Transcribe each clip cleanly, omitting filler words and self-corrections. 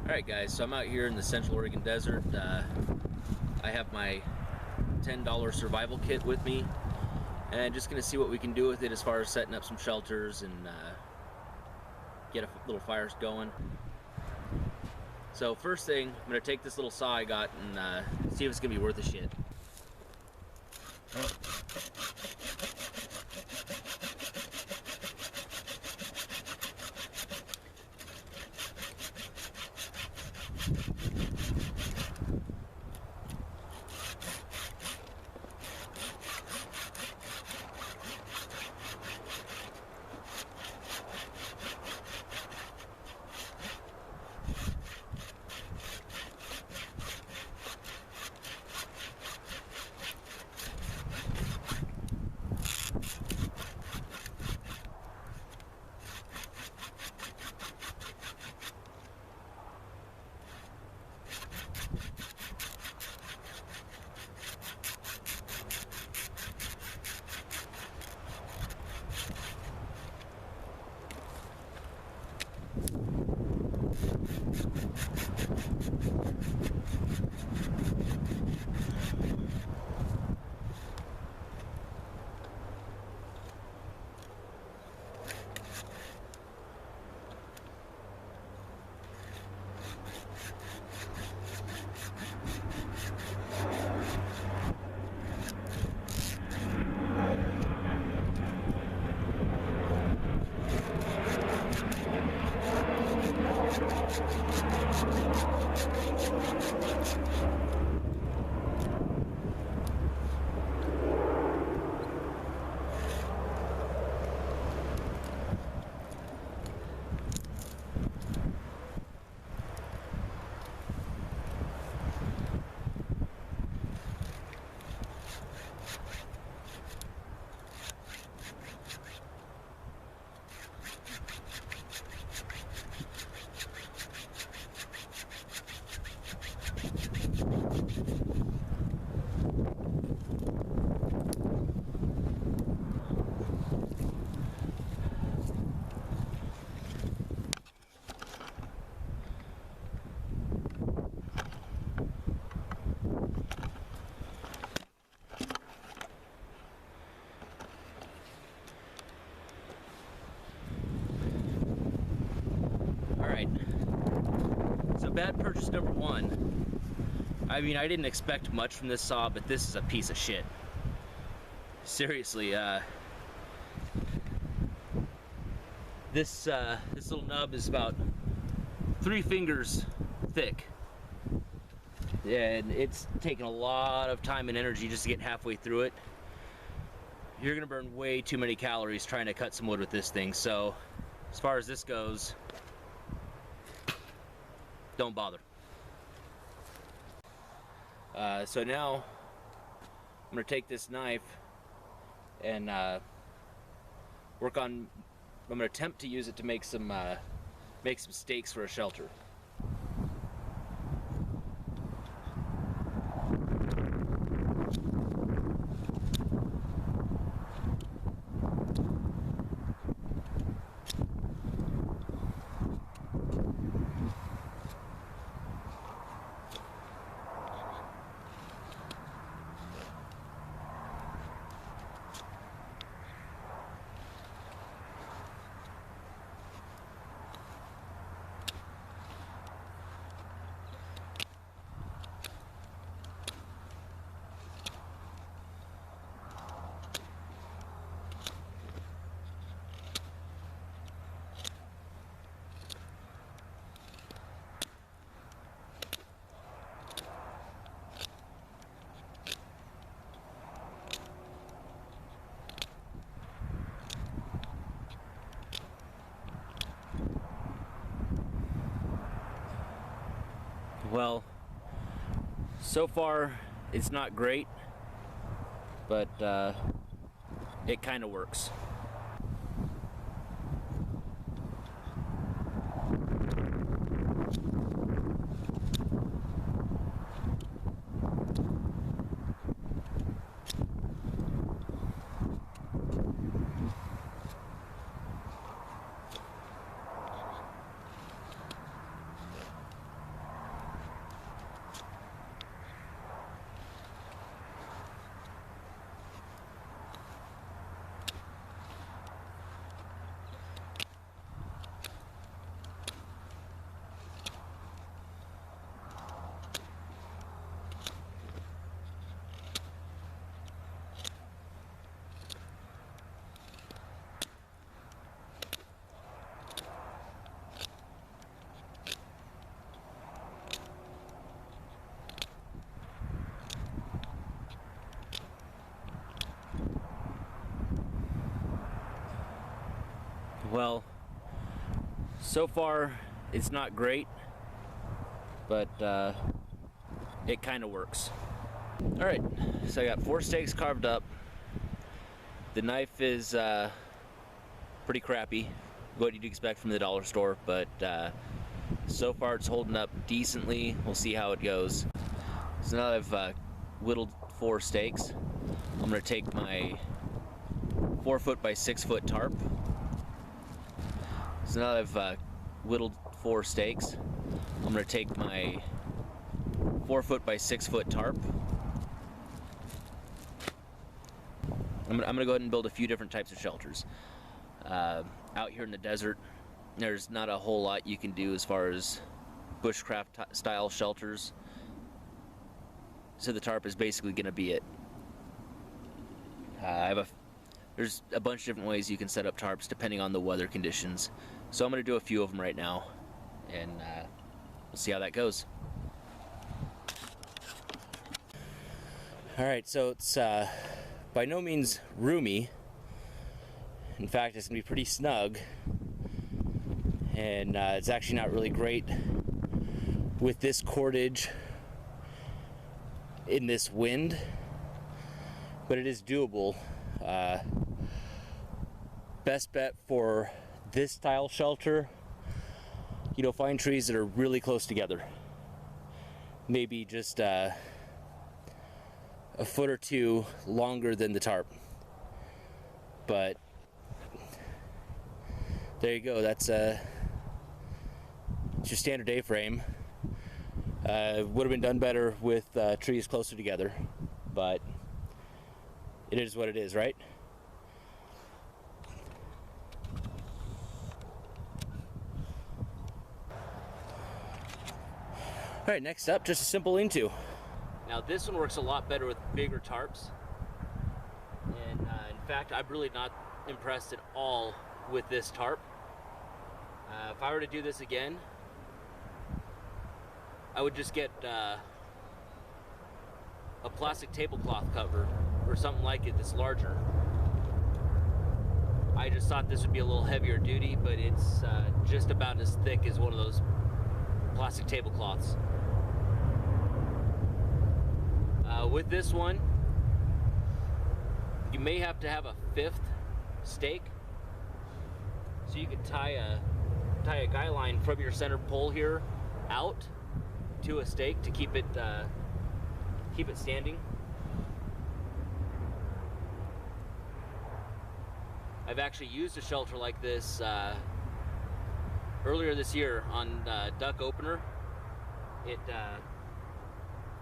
Alright guys, so I'm out here in the Central Oregon desert. I have my $10 survival kit with me, and just going to see what we can do with it as far as setting up some shelters and get a little fires going. So first thing, I'm going to take this little saw I got and see if it's going to be worth a shit. Alright, so bad purchase number one. I mean, I didn't expect much from this saw, but this is a piece of shit. Seriously, this little nub is about 3 fingers thick. And it's taken a lot of time and energy just to get halfway through it. You're gonna burn way too many calories trying to cut some wood with this thing, so as far as this goes, don't bother. So now I'm gonna take this knife and I'm gonna attempt to use it to make some stakes for a shelter. Well, so far it's not great, but it kind of works. So far, it's not great, but it kind of works. All right, so I got 4 steaks carved up. The knife is pretty crappy, what you'd expect from the dollar store, but so far it's holding up decently. We'll see how it goes. So now that I've whittled 4 steaks, I'm gonna take my 4 foot by 6 foot tarp. So now that I've whittled 4 steaks, I'm gonna take my 4 foot by 6 foot tarp. I'm gonna go ahead and build a few different types of shelters. Out here in the desert, there's not a whole lot you can do as far as bushcraft style shelters, so the tarp is basically gonna be it. There's a bunch of different ways you can set up tarps depending on the weather conditions, so I'm gonna do a few of them right now, and we'll see how that goes. Alright, so it's by no means roomy. In fact, it's gonna be pretty snug, and it's actually not really great with this cordage in this wind, but it is doable. Best bet for this style shelter, find trees that are really close together, maybe just a foot or 2 longer than the tarp. But there you go, that's your standard A-frame. Would have been done better with trees closer together, but it is what it is, right? Alright, next up, just a simple lean-to. Now this one works a lot better with bigger tarps, and in fact I'm really not impressed at all with this tarp. If I were to do this again, I would just get a plastic tablecloth cover or something like it that's larger. I just thought this would be a little heavier duty, but it's just about as thick as one of those plastic tablecloths. With this one, you may have to have a 5th stake, so you could tie a guy line from your center pole here out to a stake to keep it standing. I've actually used a shelter like this earlier this year on duck opener. It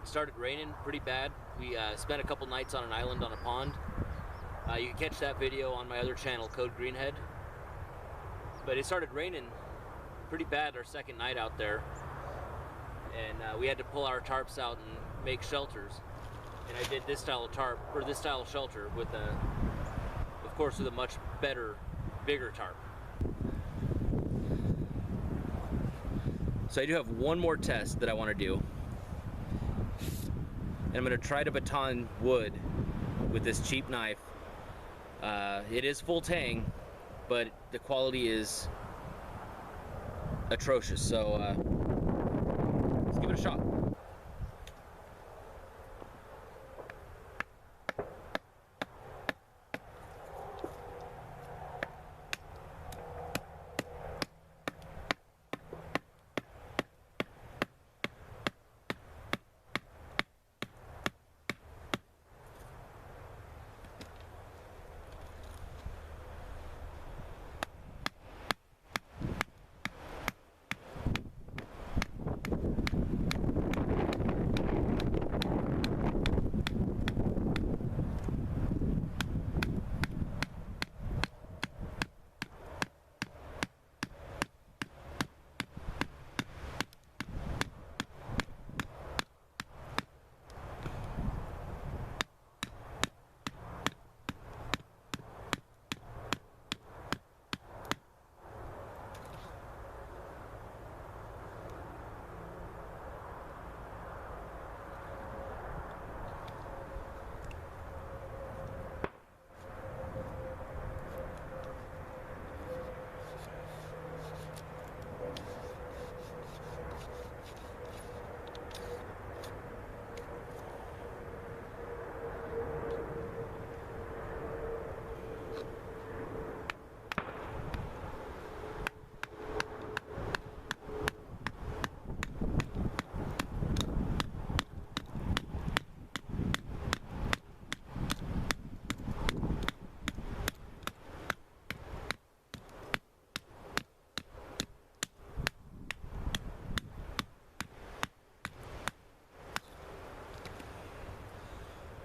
started raining pretty bad. We spent a couple nights on an island on a pond. You can catch that video on my other channel, Code Greenhead. But it started raining pretty bad our second night out there, and we had to pull our tarps out and make shelters. And I did this style of tarp, or this style of shelter, with of course, with a much better, bigger tarp. So I do have one more test that I want to do. And I'm going to try to baton wood with this cheap knife. It is full tang, but the quality is atrocious, so let's give it a shot.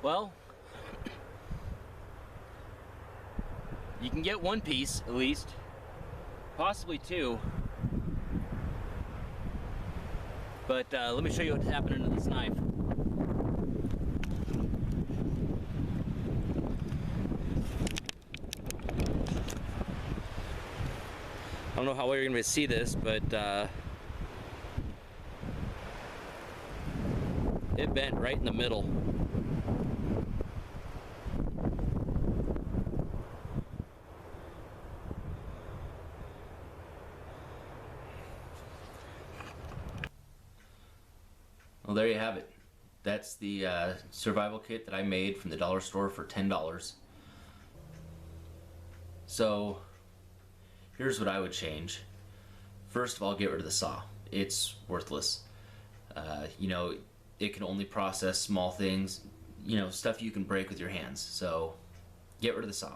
Well, you can get one piece at least, possibly two. But let me show you what's happening to this knife. I don't know how well you're going to see this, but it bent right in the middle. Well, there you have it. That's the survival kit that I made from the dollar store for $10. So here's what I would change. First of all, get rid of the saw. It's worthless. You know, it can only process small things, you know, stuff you can break with your hands. So get rid of the saw.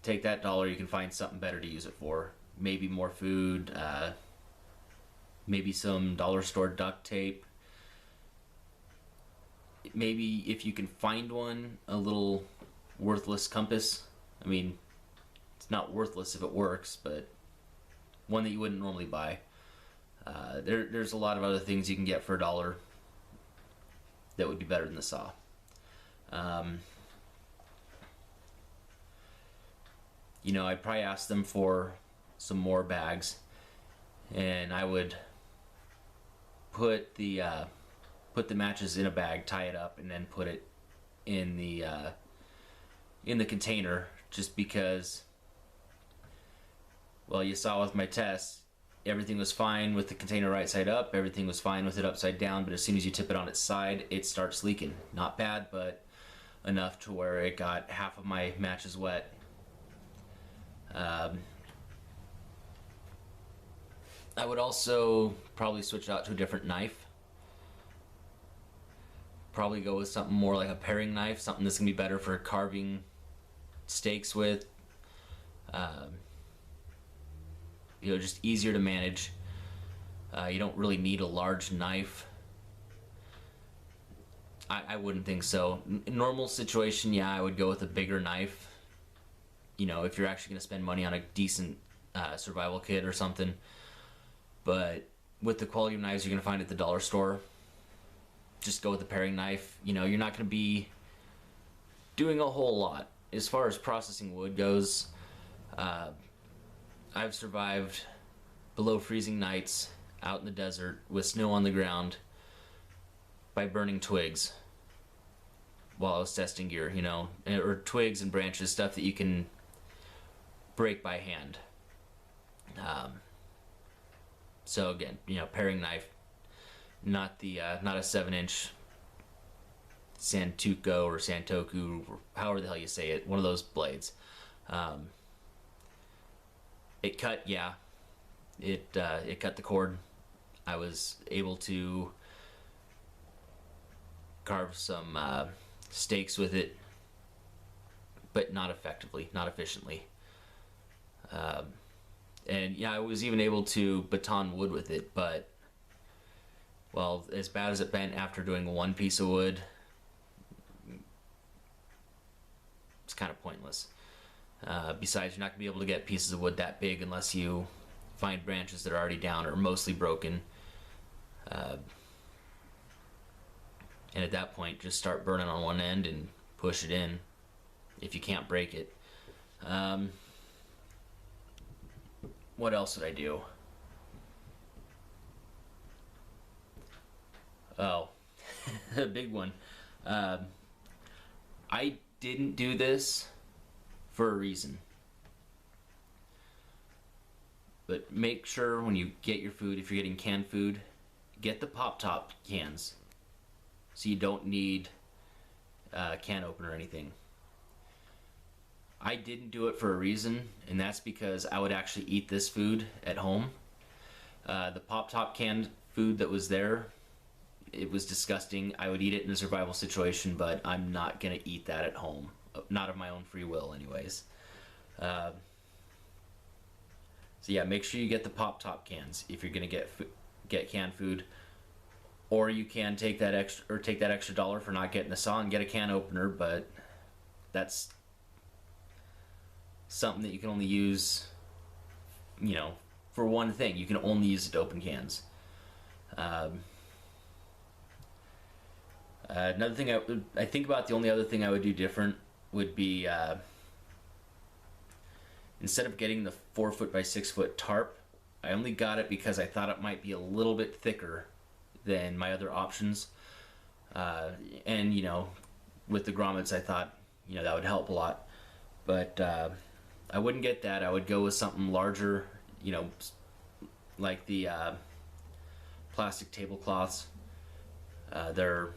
Take that $1, you can find something better to use it for. Maybe more food, maybe some dollar store duct tape. Maybe if you can find one, a little worthless compass. I mean, it's not worthless if it works, but one that you wouldn't normally buy. There's a lot of other things you can get for $1 that would be better than the saw. You know, I'd probably ask them for some more bags, and I would put the matches in a bag, tie it up, and then put it in the container, just because, well, you saw with my test, everything was fine with the container right side up, everything was fine with it upside down, but as soon as you tip it on its side, it starts leaking. Not bad, but enough to where it got half of my matches wet. I would also probably switch out to a different knife. Probably go with something more like a paring knife, something that's going to be better for carving steaks with. You know, just easier to manage. You don't really need a large knife. I wouldn't think so. In normal situation, yeah, I would go with a bigger knife. You know, if you're actually going to spend money on a decent survival kit or something. But with the quality of knives you're going to find at the dollar store, just go with the paring knife. You know, you're not going to be doing a whole lot. As far as processing wood goes, I've survived below freezing nights out in the desert with snow on the ground by burning twigs while I was testing gear, you know, or twigs and branches, stuff that you can break by hand. So again, you know, paring knife, not a 7-inch Santoku or Santoku, or however the hell you say it, one of those blades. It cut, yeah. It cut the cord. I was able to carve some steaks with it, but not effectively, not efficiently. And yeah, I was even able to baton wood with it, but, well, as bad as it bent after doing one piece of wood, it's kind of pointless. Besides, you're not going to be able to get pieces of wood that big unless you find branches that are already down or mostly broken. And at that point, just start burning on one end and push it in if you can't break it. What else did I do? Oh, a big one. I didn't do this for a reason. But make sure when you get your food, if you're getting canned food, get the pop-top cans. So you don't need a can opener or anything. I didn't do it for a reason, and that's because I would actually eat this food at home. The pop-top canned food that was there, it was disgusting. I would eat it in a survival situation, but I'm not going to eat that at home. Not of my own free will, anyways. So yeah, make sure you get the pop-top cans if you're going to get canned food. or you can take that extra dollar for not getting a saw and get a can opener, but that's something that you can only use, you know, for one thing. You can only use it to open cans. Another thing I think about, the only other thing I would do different would be, instead of getting the 4-foot by 6-foot tarp, I only got it because I thought it might be a little bit thicker than my other options. And, you know, with the grommets, I thought, you know, that would help a lot. But I wouldn't get that. I would go with something larger, you know, like the plastic tablecloths. They're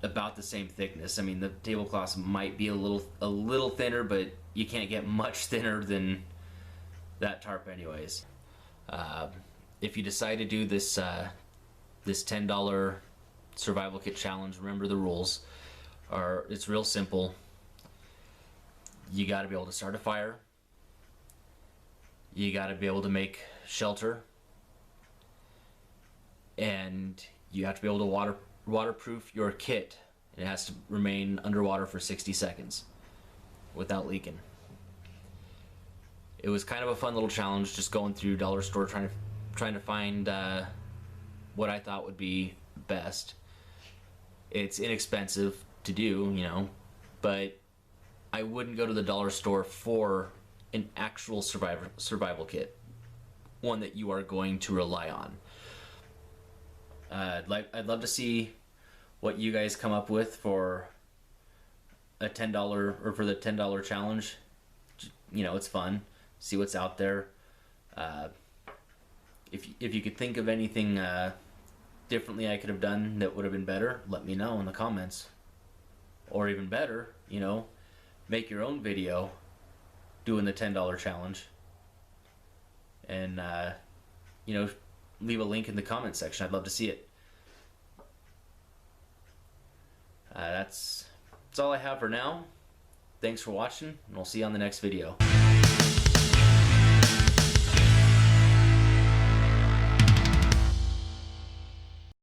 about the same thickness. I mean, the tablecloths might be a little thinner, but you can't get much thinner than that tarp anyways. If you decide to do this this $10 survival kit challenge, remember the rules are, it's real simple. You got to be able to start a fire. You got to be able to make shelter, and you have to be able to waterproof your kit. It has to remain underwater for 60 seconds without leaking. It was kind of a fun little challenge, just going through dollar store trying to find what I thought would be best. It's inexpensive to do, you know, but I wouldn't go to the dollar store for an actual survival kit, one that you are going to rely on. I'd love to see what you guys come up with for a $10 or for the $10 challenge. You know, it's fun. See what's out there. If you could think of anything differently I could have done that would have been better, let me know in the comments. Or even better, you know, make your own video doing the $10 challenge, and you know, leave a link in the comment section. I'd love to see it. That's all I have for now. Thanks for watching, and we'll see you on the next video.